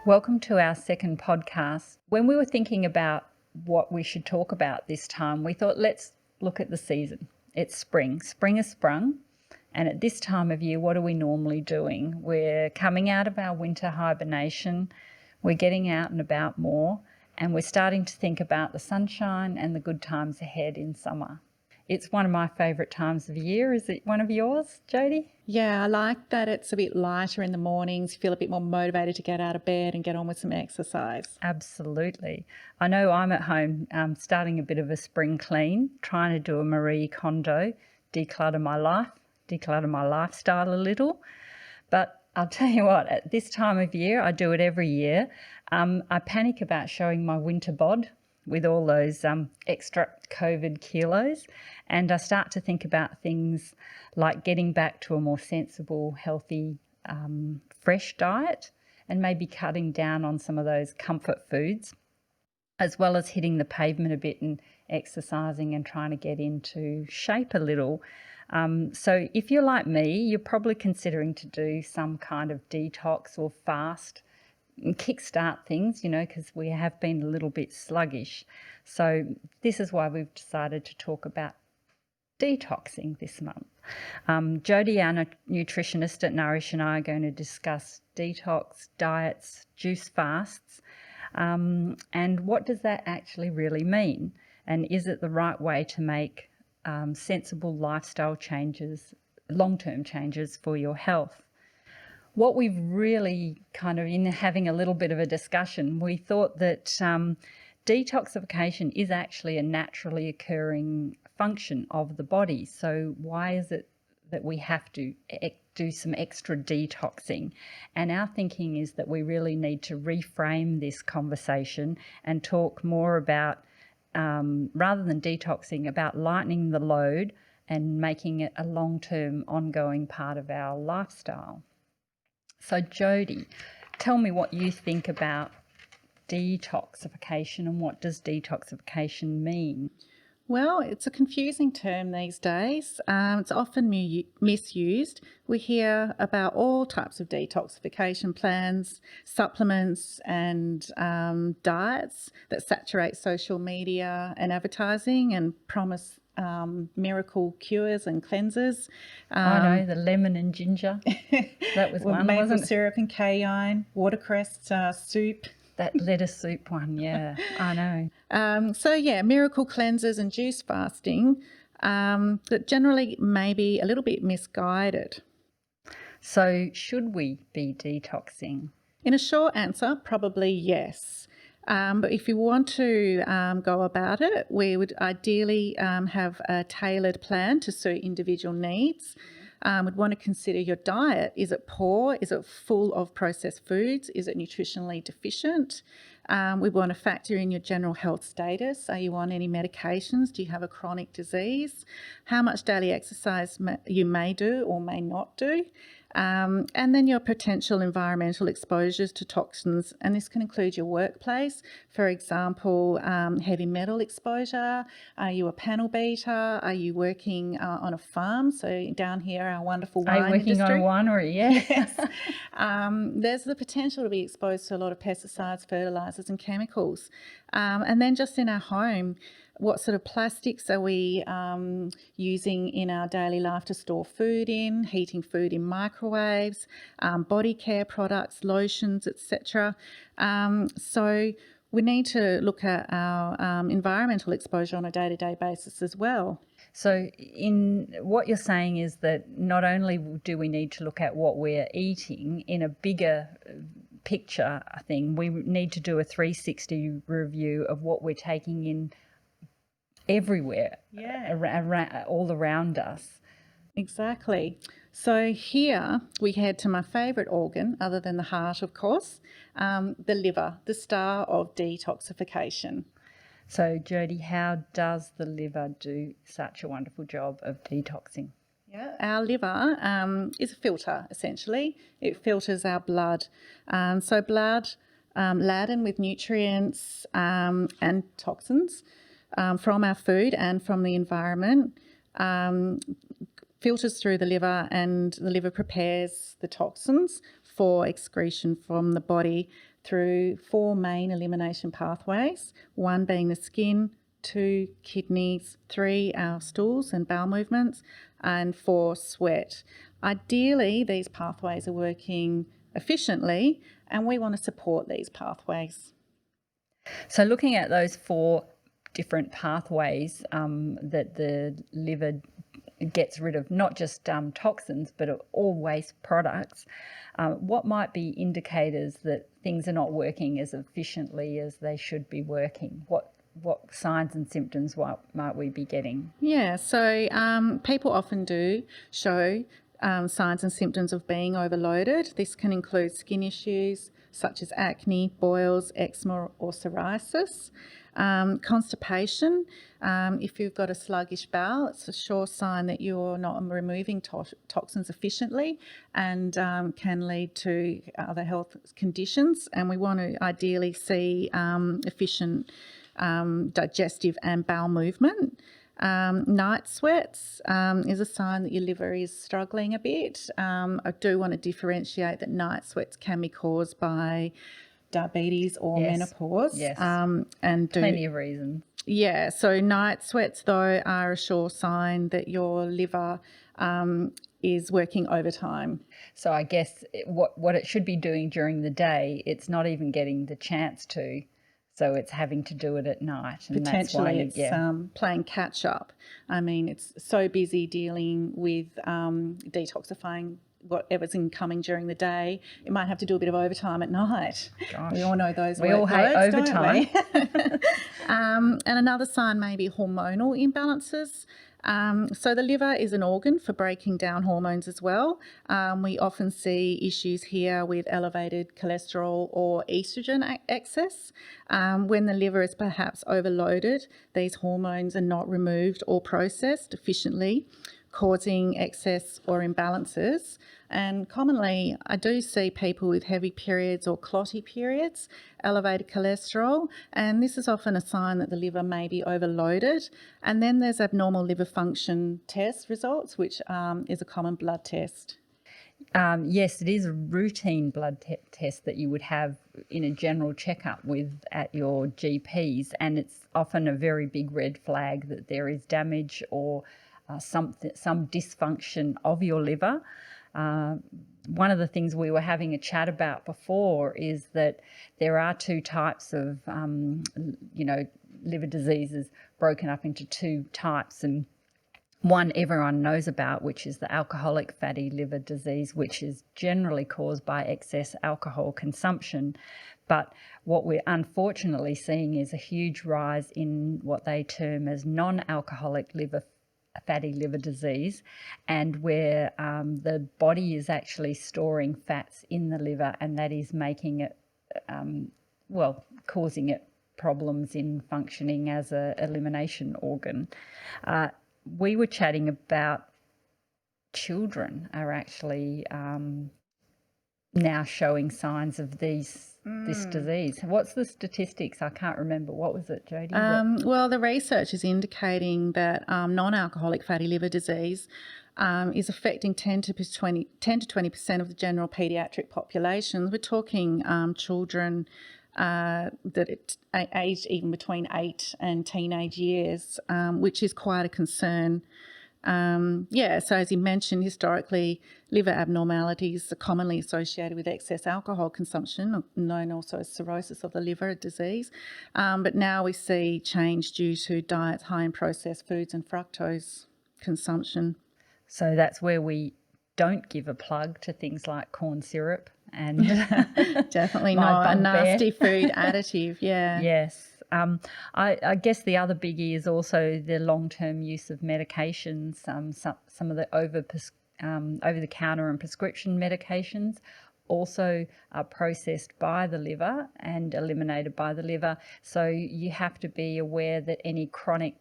Welcome to our second podcast. When we were thinking about what we should talk about this time, we thought let's look at the season. It's spring. Spring has sprung. And at this time of year, what are we normally doing? We're coming out of our winter hibernation. We're getting out and about more. And we're starting to think about the sunshine and the good times ahead in summer. It's one of my favourite times of year. Is it one of yours, Jody? Yeah, I like that it's a bit lighter in the mornings. You feel a bit more motivated to get out of bed and get on with some exercise. Absolutely. I know I'm at home starting a bit of a spring clean, trying to do a Marie Kondo, declutter my life, declutter my lifestyle a little. But I'll tell you what, at this time of year, I do it every year. I panic about showing my winter bod with all those extra COVID kilos. And I start to think about things like getting back to a more sensible, healthy, fresh diet and maybe cutting down on some of those comfort foods, as well as hitting the pavement a bit and exercising and trying to get into shape a little. So if you're like me, you're probably considering to do some kind of detox or fast and kickstart things, because we have been a little bit sluggish. So this is why we've decided to talk about detoxing this month. Jody, our nutritionist at Nourish, and I are going to discuss detox, diets, juice fasts, and what does that actually really mean? And is it the right way to make sensible lifestyle changes, long-term changes for your health? What we've really kind of, in having a little bit of a discussion, we thought that detoxification is actually a naturally occurring function of the body. So why is it that we have to do some extra detoxing? And our thinking is that we really need to reframe this conversation and talk more about, rather than detoxing, about lightening the load and making it a long-term ongoing part of our lifestyle. So Jody, tell me what you think about detoxification and what does detoxification mean? Well, it's a confusing term these days. It's often misused. We hear about all types of detoxification plans, supplements and diets that saturate social media and advertising and promise miracle cures and cleansers. I know, the lemon and ginger. That was one, maple wasn't it? syrup and cayenne, watercress soup. That lettuce soup one, yeah, I know. So miracle cleansers and juice fasting that generally may be a little bit misguided. So should we be detoxing? In a short answer, probably yes. But if you want to go about it, we would ideally have a tailored plan to suit individual needs. We'd want to consider your diet. Is it poor? Is it full of processed foods? Is it nutritionally deficient? We want to factor in your general health status. Are you on any medications? Do you have a chronic disease? How much daily exercise you may do or may not do? And then your potential environmental exposures to toxins, and this can include your workplace. For example, heavy metal exposure. Are you a panel beater? Are you working on a farm? So down here, our wonderful wine Are you working industry. on a winery? Yeah. Yes. There's the potential to be exposed to a lot of pesticides, fertilisers and chemicals. And then just in our home, what sort of plastics are we using in our daily life to store food in, heating food in microwaves, body care products, lotions, etc. So we need to look at our environmental exposure on a day-to-day basis as well. So in what you're saying is that not only do we need to look at what we're eating in a bigger picture thing, we need to do a 360 review of what we're taking in everywhere, all around us. Exactly. So here we head to my favourite organ, other than the heart, of course, the liver, the star of detoxification. So Jody, how does the liver do such a wonderful job of detoxing? Yeah, our liver is a filter, essentially. It filters our blood. So blood laden with nutrients and toxins from our food and from the environment filters through the liver, and the liver prepares the toxins for excretion from the body through 4 main elimination pathways, 1 being the skin, 2 kidneys, 3 our stools and bowel movements, and 4 sweat. Ideally, these pathways are working efficiently, and we want to support these pathways. So looking at those 4 different pathways that the liver gets rid of, not just toxins, but all waste products, what might be indicators that things are not working as efficiently as they should be working? What signs and symptoms might we be getting? Yeah, so people often do show signs and symptoms of being overloaded. This can include skin issues such as acne, boils, eczema or psoriasis. Constipation, if you've got a sluggish bowel, it's a sure sign that you're not removing toxins efficiently, and can lead to other health conditions. And we want to ideally see efficient digestive and bowel movement. Night sweats is a sign that your liver is struggling a bit. I do want to differentiate that night sweats can be caused by diabetes or menopause. Yes. And plenty of reasons. Yeah, so night sweats though are a sure sign that your liver is working overtime. So I guess what it should be doing during the day, it's not even getting the chance to. So it's having to do it at night. And potentially that's why it's playing catch up. I mean, it's so busy dealing with detoxifying whatever's incoming during the day, it might have to do a bit of overtime at night. Gosh. We all know those We all hate words, overtime. don't we? And another sign may be hormonal imbalances. So the liver is an organ for breaking down hormones as well. We often see issues here with elevated cholesterol or estrogen excess. When the liver is perhaps overloaded, these hormones are not removed or processed efficiently, causing excess or imbalances. And commonly, I do see people with heavy periods or clotty periods, elevated cholesterol, and this is often a sign that the liver may be overloaded. And then there's abnormal liver function test results, which is a common blood test. Yes, it is a routine blood test that you would have in a general checkup at your GPs, and it's often a very big red flag that there is damage or some dysfunction of your liver. One of the things we were having a chat about before is that there are 2 types of, liver diseases, broken up into 2 types, and one everyone knows about, which is the alcoholic fatty liver disease, which is generally caused by excess alcohol consumption. But what we're unfortunately seeing is a huge rise in what they term as non-alcoholic fatty liver disease, and where the body is actually storing fats in the liver, and that is making it, causing it problems in functioning as a elimination organ. We were chatting about children are actually now showing signs of this disease. What's the statistics? I can't remember. What was it, Jody? Well, the research is indicating that non-alcoholic fatty liver disease is affecting 10 to 20% of the general paediatric population. We're talking children that are aged even between 8 and teenage years, which is quite a concern. So as you mentioned, historically, liver abnormalities are commonly associated with excess alcohol consumption, known also as cirrhosis of the liver disease. But now we see change due to diets high in processed foods and fructose consumption. So that's where we don't give a plug to things like corn syrup and definitely not a nasty food additive. Yeah. Yes. I guess the other biggie is also the long-term use of medications. Some of the over-the-counter and prescription medications also are processed by the liver and eliminated by the liver. So you have to be aware that any chronic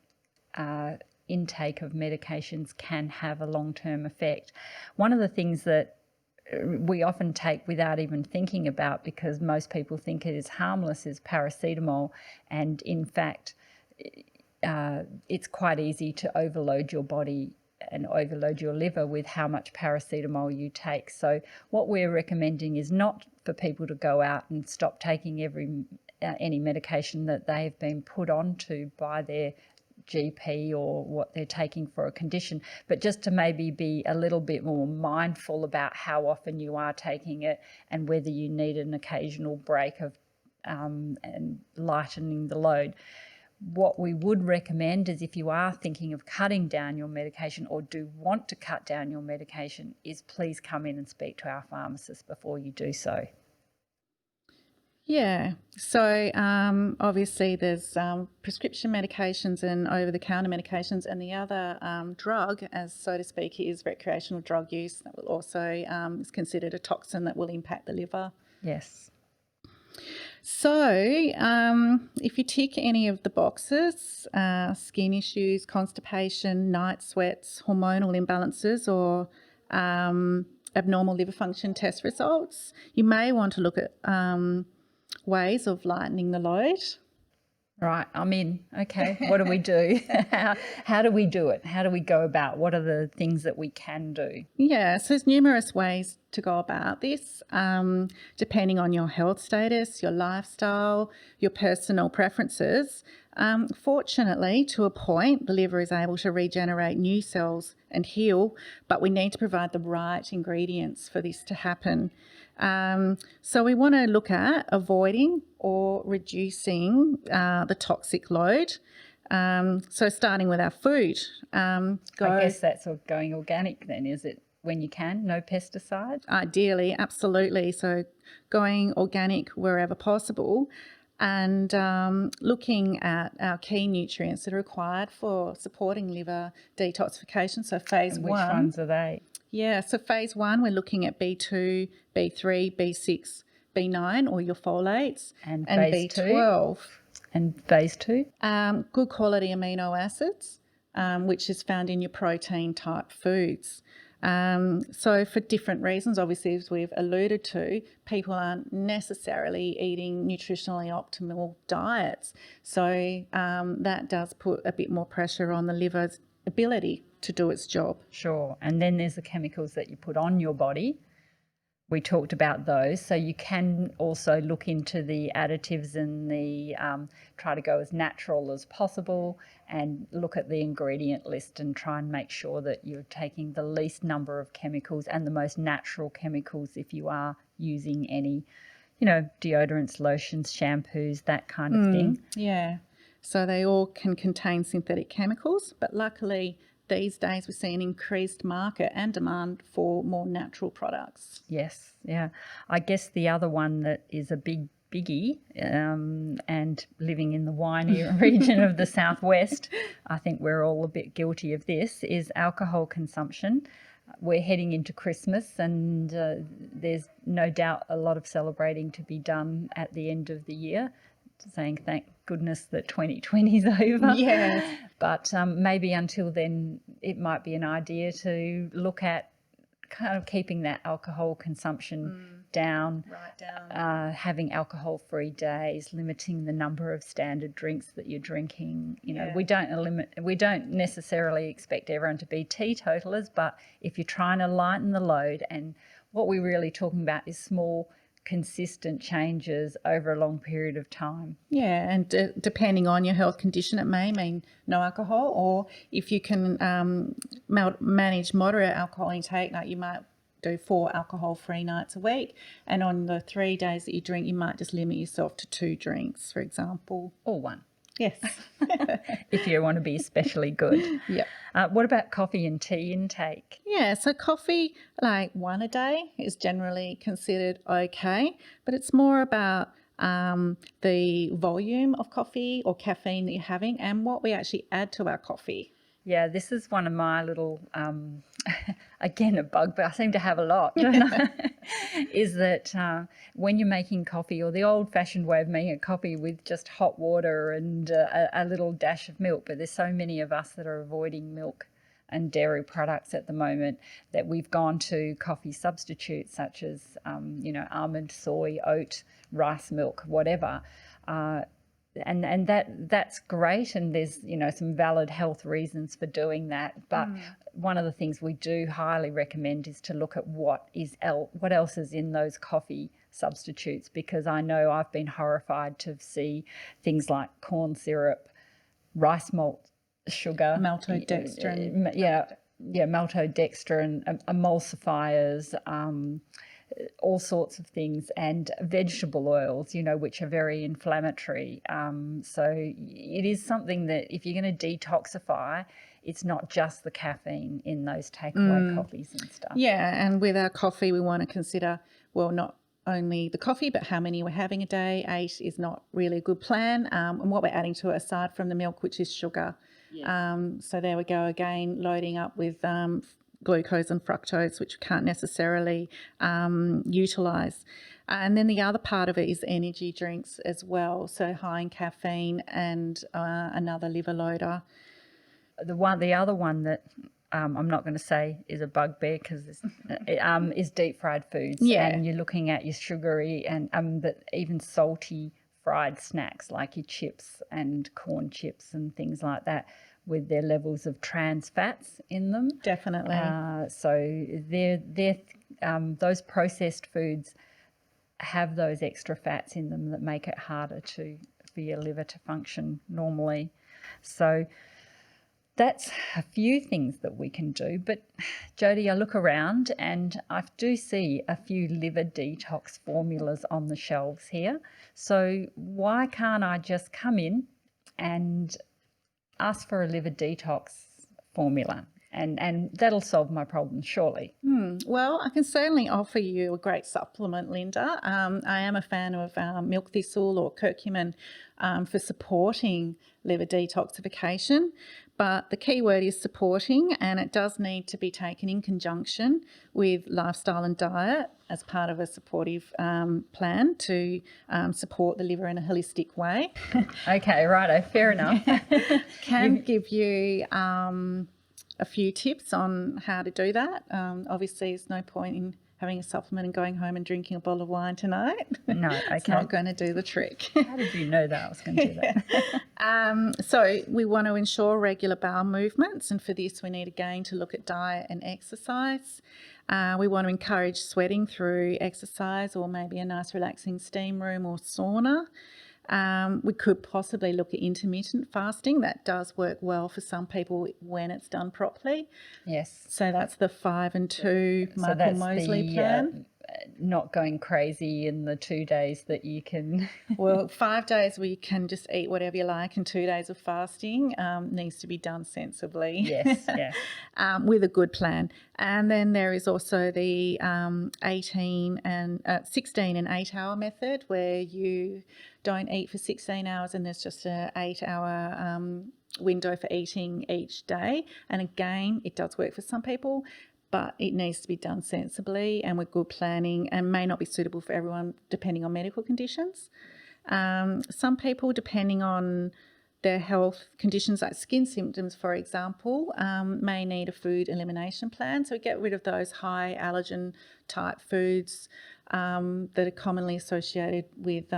intake of medications can have a long-term effect. One of the things that we often take without even thinking about, because most people think it is harmless, is paracetamol. And in fact, it's quite easy to overload your body and overload your liver with how much paracetamol you take. So what we're recommending is not for for people to go out and stop taking any medication that they have been put onto by their GP or what they're taking for a condition, but just to maybe be a little bit more mindful about how often you are taking it and whether you need an occasional break of and lightening the load. What we would recommend is, if you are thinking of cutting down your medication or do want to cut down your medication, is please come in and speak to our pharmacist before you do so. Yeah, so obviously there's prescription medications and over-the-counter medications, and the other drug, as so to speak, is recreational drug use. That will also is considered a toxin that will impact the liver. Yes. So if you tick any of the boxes, skin issues, constipation, night sweats, hormonal imbalances, or abnormal liver function test results, you may want to look at ways of lightening the load. Right, I'm in. Okay, what do we do? How do we do it? How do we go about? What are the things that we can do? Yeah, so there's numerous ways to go about this, depending on your health status, your lifestyle, your personal preferences. Fortunately, to a point, the liver is able to regenerate new cells and heal, but we need to provide the right ingredients for this to happen. So we want to look at avoiding or reducing the toxic load. So starting with our food. I guess that's going organic then, is it? When you can, no pesticides? Ideally, absolutely. So going organic wherever possible, and looking at our key nutrients that are required for supporting liver detoxification. So phase And one. which ones are they? Yeah, so phase one, we're looking at B2, B3, B6, B9, or your folates, And B12. two? And phase two? Good quality amino acids, which is found in your protein type foods. So for different reasons, obviously, as we've alluded to, people aren't necessarily eating nutritionally optimal diets. So that does put a bit more pressure on the liver's ability to do its job. Sure. And then there's the chemicals that you put on your body. We talked about those. So you can also look into the additives and the try to go as natural as possible and look at the ingredient list and try and make sure that you're taking the least number of chemicals and the most natural chemicals if you are using any, deodorants, lotions, shampoos, that kind of thing. Yeah. So they all can contain synthetic chemicals, but luckily these days we see an increased market and demand for more natural products. Yes, yeah. I guess the other one that is a biggie, and living in the winey region of the southwest, I think we're all a bit guilty of this, is alcohol consumption. We're heading into Christmas, and there's no doubt a lot of celebrating to be done at the end of the year, saying thank goodness that 2020 is over. Yes. But maybe until then, it might be an idea to look at kind of keeping that alcohol consumption down, Right down. having alcohol-free days, limiting the number of standard drinks that you're drinking. Yeah. We don't necessarily expect everyone to be teetotalers, but if you're trying to lighten the load, and what we're really talking about is small, consistent changes over a long period of time. Yeah, and depending on your health condition, it may mean no alcohol, or if you can manage moderate alcohol intake, like you might do 4 alcohol-free nights a week, and on the 3 days that you drink, you might just limit yourself to 2 drinks, for example. Or 1. Yes. If you want to be especially good. Yeah. What about coffee and tea intake? Yeah, so coffee, like 1 a day, is generally considered okay, but it's more about the volume of coffee or caffeine that you're having and what we actually add to our coffee. Yeah, this is one of my little, again, a bugbear. I seem to have a lot, don't I? Is that when you're making coffee, or the old-fashioned way of making a coffee with just hot water and a little dash of milk, but there's so many of us that are avoiding milk and dairy products at the moment that we've gone to coffee substitutes such as, almond, soy, oat, rice milk, whatever. And that's great, and there's some valid health reasons for doing that, but one of the things we do highly recommend is to look at what else is in those coffee substitutes, because I know I've been horrified to see things like corn syrup, rice malt sugar, maltodextrin. maltodextrin, emulsifiers, all sorts of things, and vegetable oils, which are very inflammatory. So it is something that if you're going to detoxify, it's not just the caffeine in those takeaway coffees and stuff. Yeah, and with our coffee, we want to consider, well, not only the coffee, but how many we're having a day. 8 is not really a good plan. And what we're adding to it, aside from the milk, which is sugar. Yes. So there we go again, loading up with glucose and fructose, which we can't necessarily utilise. And then the other part of it is energy drinks as well, so high in caffeine and another liver loader. The other one that I'm not going to say is a bugbear, because is deep fried foods. Yeah. And you're looking at your sugary and but even salty fried snacks like your chips and corn chips and things like that, with their levels of trans fats in them. Definitely. So those processed foods have those extra fats in them that make it harder for your liver to function normally. So that's a few things that we can do. But Jody, I look around and I do see a few liver detox formulas on the shelves here. So why can't I just come in and ask for a liver detox formula? And that'll solve my problem, surely. Well, I can certainly offer you a great supplement, Linda. I am a fan of milk thistle or curcumin for supporting liver detoxification. But the key word is supporting, and it does need to be taken in conjunction with lifestyle and diet as part of a supportive plan to support the liver in a holistic way. Okay, righto, fair enough. Can give you a few tips on how to do that. Obviously, there's no point in having a supplement and going home and drinking a bottle of wine tonight. No, okay. It's not going to do the trick. How did you know that I was going to do that? So we want to ensure regular bowel movements, and for this we need again to look at diet and exercise. We want to encourage sweating through exercise, or maybe a nice relaxing steam room or sauna. We could possibly look at intermittent fasting. That does work well for some people when it's done properly. Yes. So that's the 5 and 2 Michael Mosley plan. Not going crazy in the 2 days that you can. Well, 5 days where you can just eat whatever you like, and 2 days of fasting needs to be done sensibly. Yes, yes. With a good plan. And then there is also the 16 and 8 hour method, where you don't eat for 16 hours and there's just an 8 hour window for eating each day. And again, it does work for some people, but it needs to be done sensibly and with good planning, and may not be suitable for everyone depending on medical conditions. Some people, depending on their health conditions like skin symptoms, for example, may need a food elimination plan. So we get rid of those high allergen type foods that are commonly associated with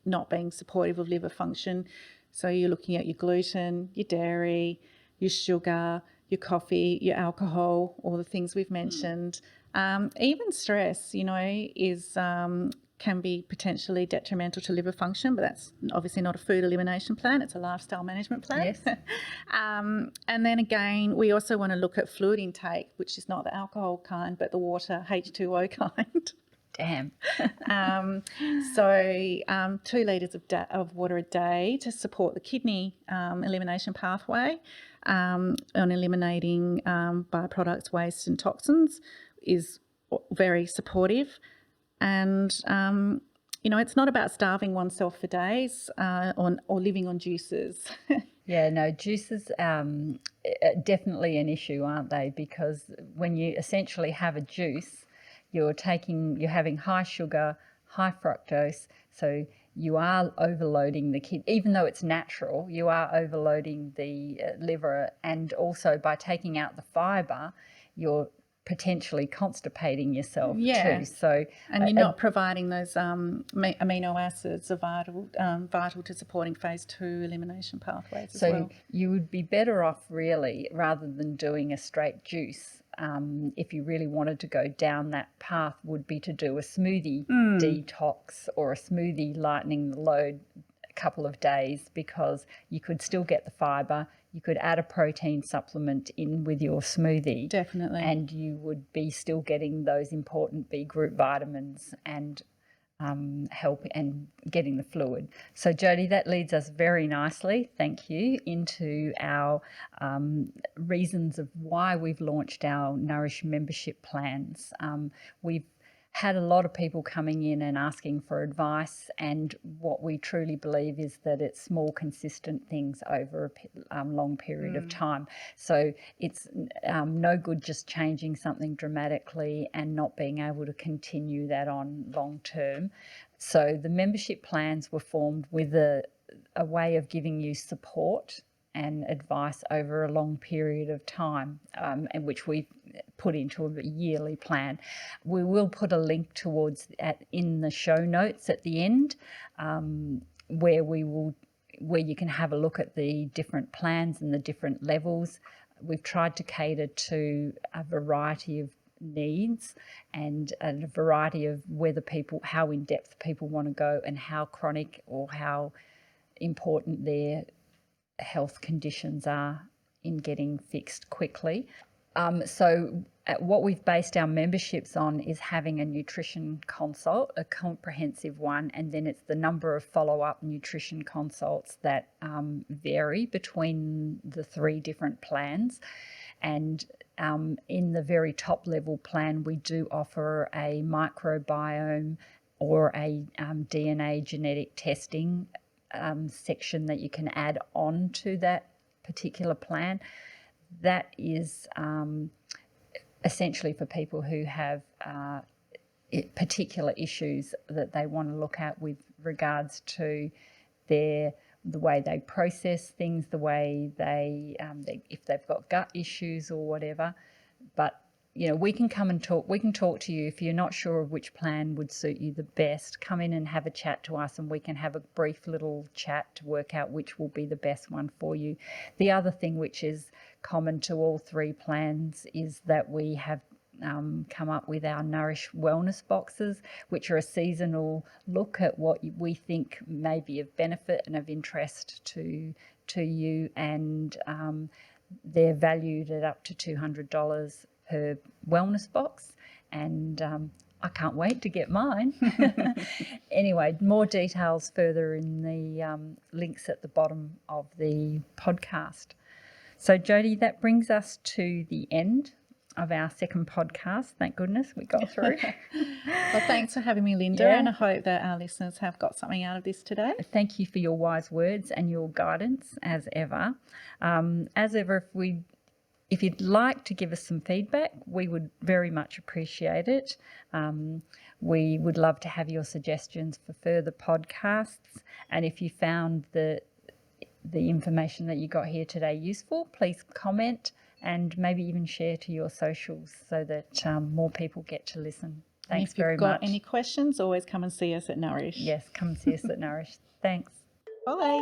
not being supportive of liver function. So you're looking at your gluten, your dairy, your sugar, your coffee, your alcohol, all the things we've mentioned. Even stress, is can be potentially detrimental to liver function, but that's obviously not a food elimination plan, it's a lifestyle management plan. Yes. And then again, we also want to look at fluid intake, which is not the alcohol kind, but the water, H2O kind. Damn. 2 litres of water a day to support the kidney elimination pathway on eliminating byproducts, waste and toxins is very supportive. And, it's not about starving oneself for days or living on juices. Yeah, no, juices are definitely an issue, aren't they? Because when you essentially have a juice, you're having high sugar, high fructose, so you are overloading the kidney. Even though it's natural, you are overloading the liver, and also by taking out the fibre, you're potentially constipating yourself Yeah. too. So, and you're not providing those amino acids are vital to supporting phase 2 elimination pathways as well. So you would be better off really, rather than doing a straight juice, if you really wanted to go down that path, would be to do a smoothie detox or a smoothie lightening the load a couple of days, because you could still get the fibre. You could add a protein supplement in with your smoothie. Definitely. And you would be still getting those important B group vitamins and help and getting the fluid. So Jody, that leads us very nicely, thank you, into our reasons of why we've launched our Nourish membership plans. We've had a lot of people coming in and asking for advice, and what we truly believe is that it's small, consistent things over a long period of time. So it's no good just changing something dramatically and not being able to continue that on long term. So the membership plans were formed with a way of giving you support and advice over a long period of time, and which we put into a yearly plan. We will put a link towards in the show notes at the end, where you can have a look at the different plans and the different levels. We've tried to cater to a variety of needs and a variety of how in depth people want to go, and how chronic or how important their health conditions are in getting fixed quickly. So what we've based our memberships on is having a nutrition consult, a comprehensive one, and then it's the number of follow-up nutrition consults that vary between the 3 different plans. And in the very top level plan, we do offer a microbiome or a DNA genetic testing section that you can add on to that particular plan. That is essentially for people who have particular issues that they want to look at with regards to the way they process things, the way if they've got gut issues or whatever. But we can come and talk. We can talk to you if you're not sure of which plan would suit you the best. Come in and have a chat to us, and we can have a brief little chat to work out which will be the best one for you. The other thing which is common to all 3 plans is that we have come up with our Nourish wellness boxes, which are a seasonal look at what we think may be of benefit and of interest to you, and they're valued at up to $200 per wellness box, and I can't wait to get mine. Anyway, more details further in the links at the bottom of the podcast. So Jody, that brings us to the end of our second podcast. Thank goodness we got through. Well, thanks for having me, Linda, and I hope that our listeners have got something out of this today. Thank you for your wise words and your guidance as ever. If you'd like to give us some feedback, we would very much appreciate it. We would love to have your suggestions for further podcasts. And if you found the information that you got here today useful, please comment and maybe even share to your socials so that more people get to listen. Thanks very much. If you've got any questions, always come and see us at Nourish. Yes, come see us at Nourish. Thanks. Bye.